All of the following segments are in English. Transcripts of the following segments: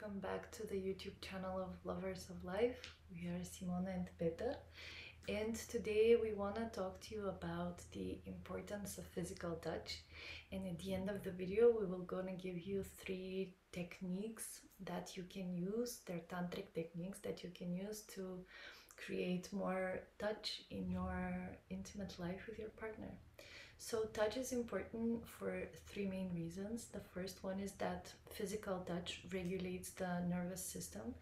welcome back to the YouTube channel of Lovers of Life. We are Simona and Peter, and today we want to talk to you about the importance of physical touch. And at the end of the video, we will gonna give you 3 techniques that you can use. They're tantric techniques that you can use to create more touch in your intimate life with your partner. So touch is important for 3 main reasons. The first one is that physical touch regulates the nervous system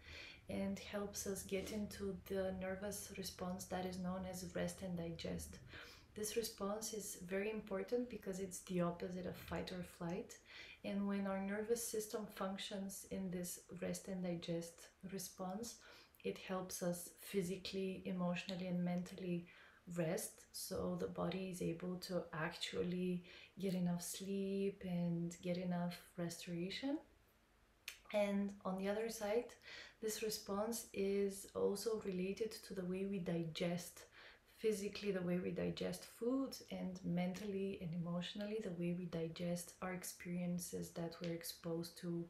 and helps us get into the nervous response that is known as rest and digest. This response is very important because it's the opposite of fight or flight. And when our nervous system functions in this rest and digest response, it helps us physically, emotionally, and mentally rest, so the body is able to actually get enough sleep and get enough restoration. And on the other side, this response is also related to the way we digest physically, the way we digest food, and mentally and emotionally the way we digest our experiences that we're exposed to,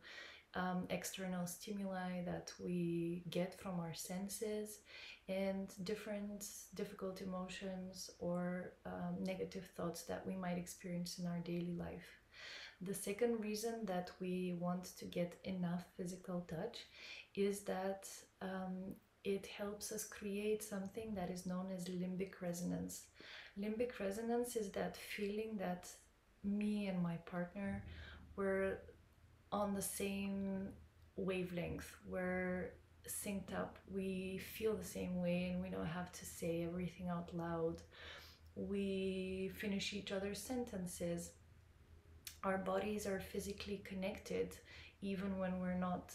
external stimuli that we get from our senses, and different difficult emotions or negative thoughts that we might experience in our daily life. The second reason that we want to get enough physical touch is that it helps us create something that is known as limbic resonance. Limbic resonance is that feeling that me and my partner were on the same wavelength, we're synced up, we feel the same way, and we don't have to say everything out loud. We finish each other's sentences. Our bodies are physically connected even when we're not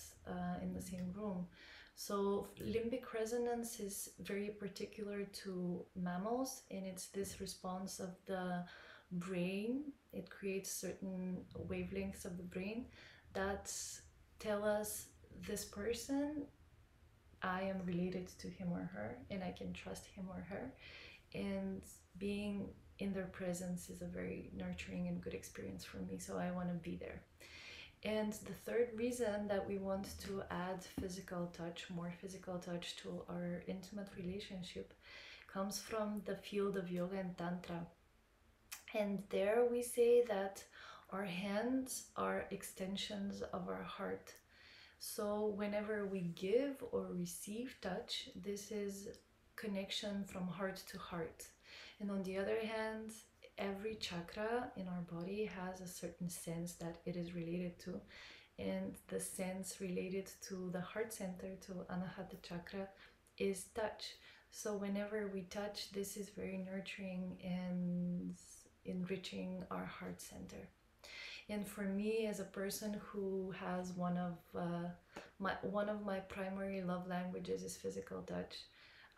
in the same room. So limbic resonance is very particular to mammals, and it's this response of the brain. It creates certain wavelengths of the brain that tell us, this person, I am related to him or her, and I can trust him or her, and being in their presence is a very nurturing and good experience for me, so I want to be there. And the third reason that we want to add physical touch, more physical touch to our intimate relationship, comes from the field of yoga and tantra. And there we say that our hands are extensions of our heart. So whenever we give or receive touch, this is connection from heart to heart. And on the other hand, every chakra in our body has a certain sense that it is related to. And the sense related to the heart center, to Anahata chakra, is touch. So whenever we touch, this is very nurturing and enriching our heart center. And for me, as a person who has one of my primary love languages is physical touch,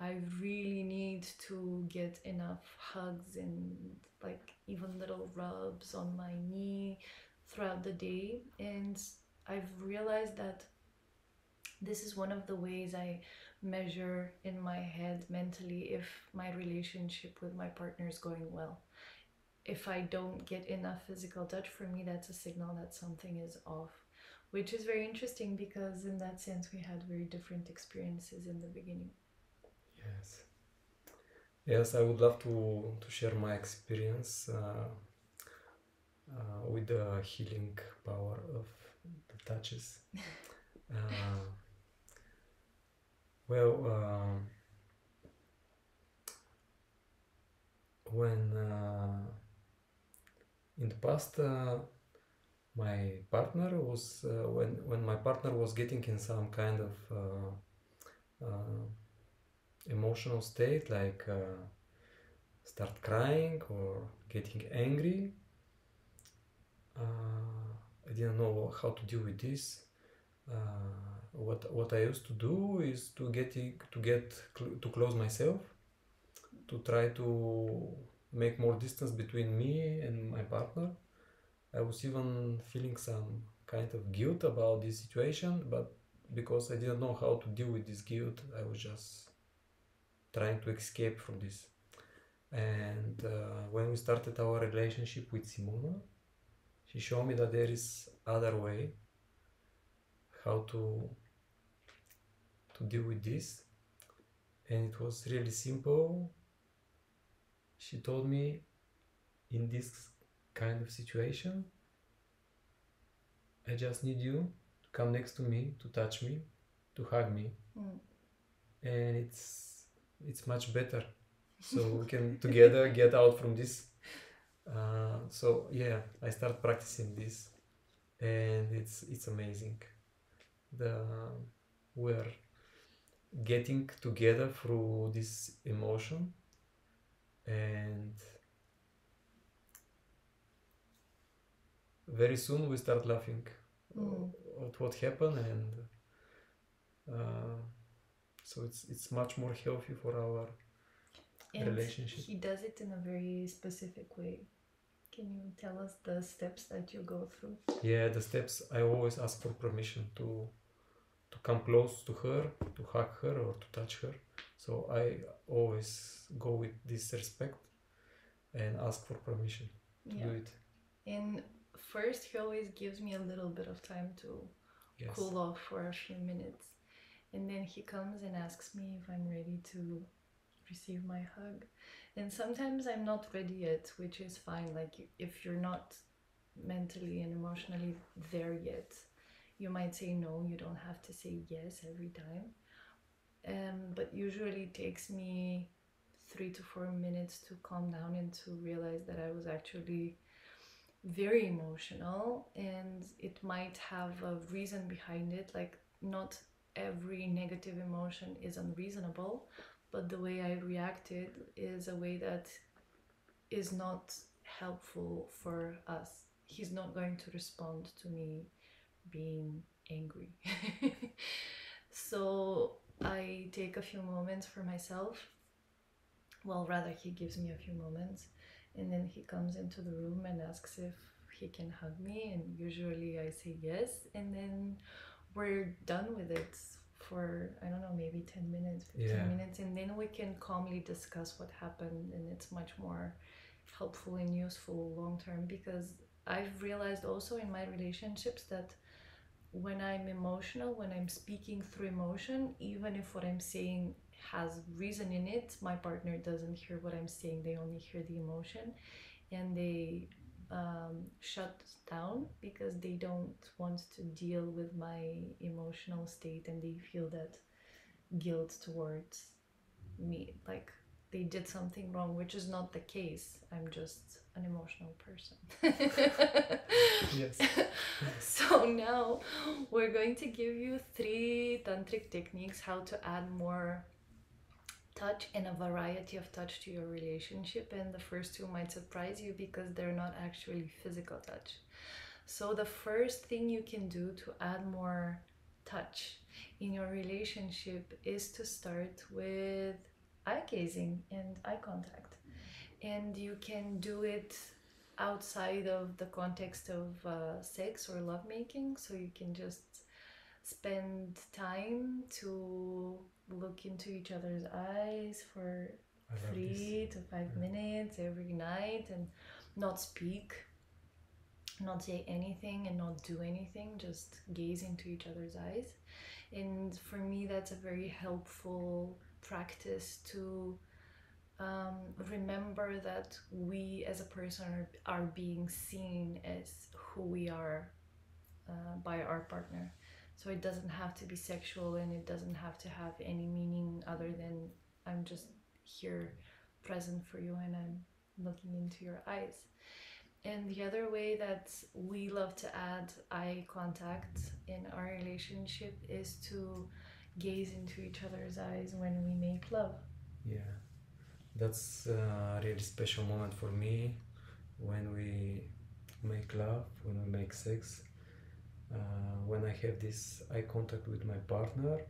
I really need to get enough hugs and like even little rubs on my knee throughout the day. And I've realized that this is one of the ways I measure in my head mentally if my relationship with my partner is going well. If I don't get enough physical touch, for me that's a signal that something is off, which is very interesting because in that sense we had very different experiences in the beginning. Yes, I would love to share my experience with the healing power of the touches. When in the past my partner was when my partner was getting in some kind of emotional state, like start crying or getting angry, I didn't know how to deal with this. What I used to do is to close myself, to try to make more distance between me and my partner. I was even feeling some kind of guilt about this situation, but because I didn't know how to deal with this guilt, I was just trying to escape from this. And when we started our relationship with Simona, she showed me that there is other way how to deal with this, and it was really simple. She told me, in this kind of situation, I just need you to come next to me, to touch me, to hug me, and it's much better. So we can together get out from this. So yeah, I start practicing this, and it's amazing. We're getting together through this emotion, and very soon we start laughing at what happened, and so it's much more healthy for our relationship. He does it in a very specific way. Can you tell us the steps that you go through? Yeah, the steps. I always ask for permission to come close to her, to hug her or to touch her. So I always go with this respect and ask for permission to do it. And first, he always gives me a little bit of time to cool off for a few minutes. And then he comes and asks me if I'm ready to receive my hug. And sometimes I'm not ready yet, which is fine. Like, if you're not mentally and emotionally there yet, you might say no. You don't have to say yes every time. But usually it takes me 3 to 4 minutes to calm down and to realize that I was actually very emotional, and it might have a reason behind it. Like, not every negative emotion is unreasonable, but the way I reacted is a way that is not helpful for us. He's not going to respond to me being angry. So I take a few moments for myself. Well, rather, he gives me a few moments, and then he comes into the room and asks if he can hug me, and usually I say yes, and then we're done with it for, I don't know, maybe 10 minutes, 15 minutes, and then we can calmly discuss what happened, and it's much more helpful and useful long term, because I've realized also in my relationships that when I'm emotional, when I'm speaking through emotion, even if what I'm saying has reason in it, my partner doesn't hear what I'm saying. They only hear the emotion, and they shut down because they don't want to deal with my emotional state, and they feel that guilt towards me, like they did something wrong, which is not the case. I'm just an emotional person. Yes. So now we're going to give you 3 tantric techniques how to add more touch and a variety of touch to your relationship, and the first 2 might surprise you because they're not actually physical touch. So the first thing you can do to add more touch in your relationship is to start with eye gazing and eye contact. And you can do it outside of the context of sex or lovemaking, so you can just spend time to look into each other's eyes for 3 to 5 minutes every night, and not speak, not say anything, and not do anything, just gaze into each other's eyes. And for me, that's a very helpful practice to remember that we as a person are being seen as who we are by our partner. So it doesn't have to be sexual, and it doesn't have to have any meaning other than I'm just here present for you and I'm looking into your eyes. And the other way that we love to add eye contact in our relationship is to gaze into each other's eyes when we make love. Yeah, that's a really special moment for me when we make love, when we make sex. When I have this eye contact with my partner,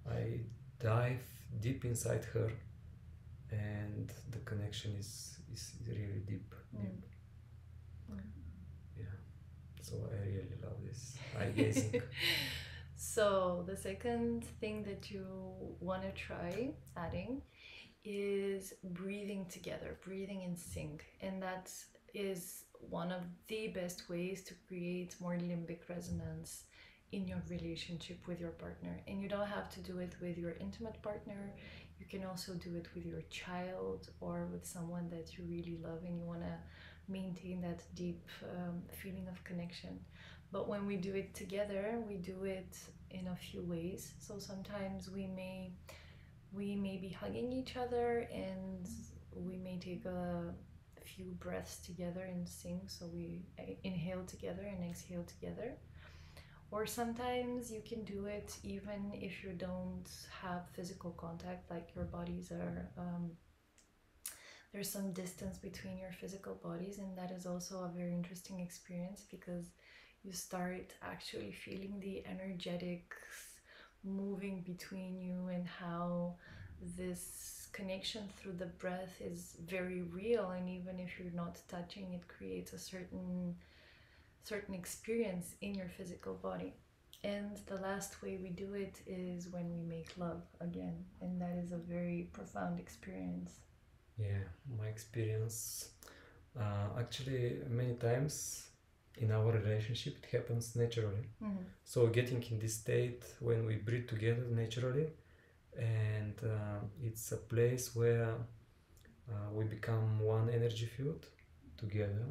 I dive deep inside her, and the connection is really deep. Yeah, so I really love this eye gazing. So the second thing that you want to try adding is breathing together, breathing in sync, and that is one of the best ways to create more limbic resonance in your relationship with your partner. And you don't have to do it with your intimate partner. You can also do it with your child or with someone that you really love and you want to maintain that deep feeling of connection. But when we do it together, we do it in a few ways. So sometimes we may be hugging each other and we may take a few breaths together in sync. So we inhale together and exhale together. Or sometimes you can do it even if you don't have physical contact, like your bodies are, there's some distance between your physical bodies, and that is also a very interesting experience because you start actually feeling the energetics moving between you and how this connection through the breath is very real. And even if you're not touching, it creates a certain experience in your physical body. And the last way we do it is when we make love again, and that is a very profound experience. Yeah, my experience, actually many times in our relationship it happens naturally. So getting in this state when we breathe together naturally, and it's a place where we become one energy field together,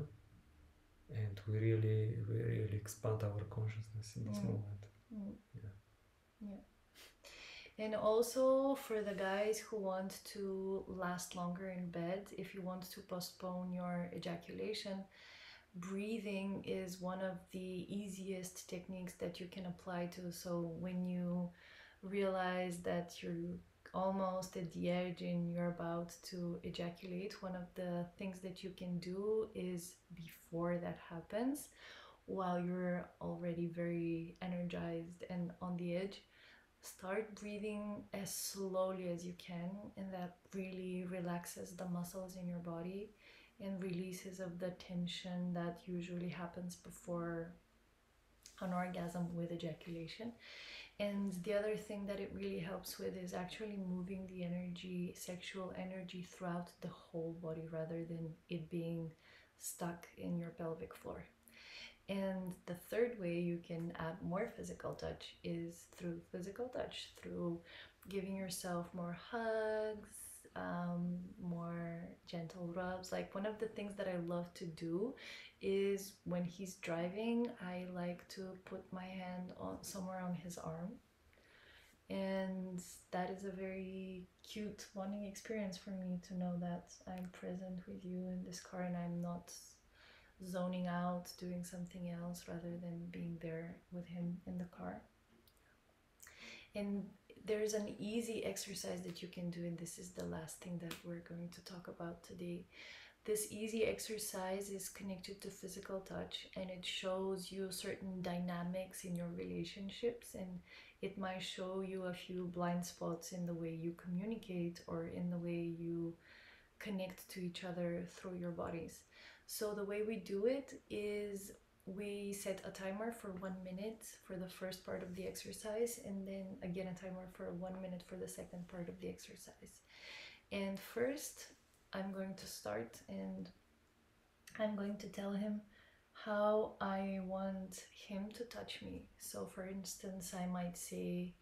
and we really expand our consciousness in this moment. Yeah. And also for the guys who want to last longer in bed, if you want to postpone your ejaculation, breathing is one of the easiest techniques that you can apply to. So when you realize that you're almost at the edge and you're about to ejaculate, one of the things that you can do is before that happens, while you're already very energized and on the edge, start breathing as slowly as you can, and that really relaxes the muscles in your body and releases of the tension that usually happens before an orgasm with ejaculation. And the other thing that it really helps with is actually moving the energy, sexual energy, throughout the whole body rather than it being stuck in your pelvic floor. And the third way you can add more physical touch is through physical touch, through giving yourself more hugs, more gentle rubs. Like one of the things that I love to do is when he's driving, I like to put my hand on somewhere on his arm. And that is a very cute bonding experience for me to know that I'm present with you in this car and I'm not zoning out, doing something else rather than being there with him in the car. And there's an easy exercise that you can do, and this is the last thing that we're going to talk about today. This easy exercise is connected to physical touch, and it shows you certain dynamics in your relationships, and it might show you a few blind spots in the way you communicate or in the way you connect to each other through your bodies. So the way we do it is we set a timer for 1 minute for the first part of the exercise, and then again a timer for 1 minute for the second part of the exercise. And first I'm going to start and I'm going to tell him how I want him to touch me. So for instance, I might say,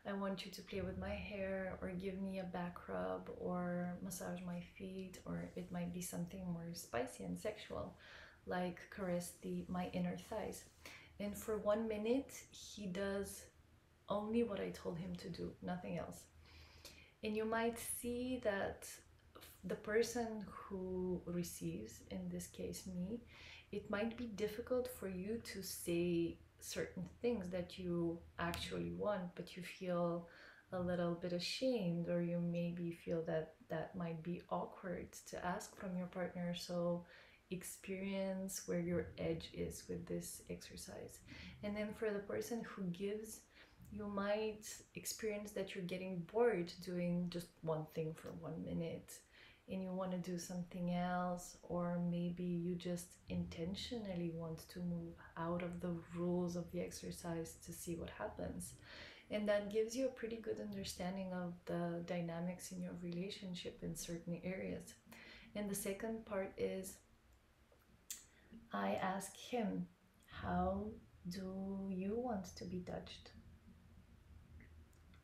I want you to play with my hair, or give me a back rub, or massage my feet, or it might be something more spicy and sexual, like caress my inner thighs. And for 1 minute, he does only what I told him to do, nothing else. And you might see that the person who receives, in this case me, it might be difficult for you to say certain things that you actually want, but you feel a little bit ashamed, or you maybe feel that that might be awkward to ask from your partner. So experience where your edge is with this exercise. And then for the person who gives, you might experience that you're getting bored doing just one thing for 1 minute and you want to do something else, or maybe you just intentionally want to move out of the rules of the exercise to see what happens. And that gives you a pretty good understanding of the dynamics in your relationship in certain areas. And the second part is I ask him, how do you want to be touched?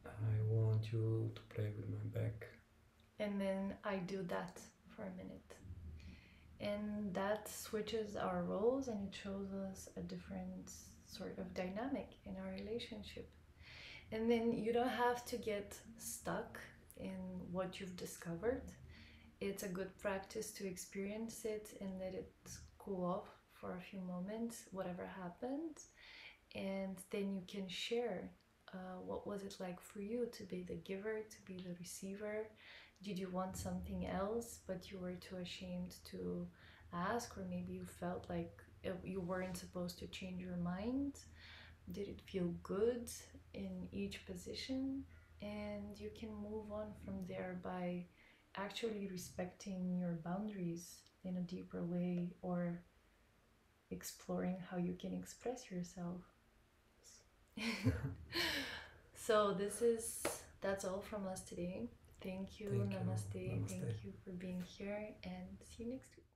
I want you to play with my back. And then I do that for a minute. And that switches our roles and it shows us a different sort of dynamic in our relationship. And then you don't have to get stuck in what you've discovered. It's a good practice to experience it and let it cool off for a few moments, whatever happened. And then you can share what was it like for you to be the giver, to be the receiver. Did you want something else but you were too ashamed to ask, or maybe you felt like you weren't supposed to change your mind? Did it feel good in each position? And you can move on from there by actually respecting your boundaries in a deeper way, or exploring how you can express yourself. So that's all from us today. Thank you. Thank you. Namaste. Namaste. Thank you for being here, and see you next week.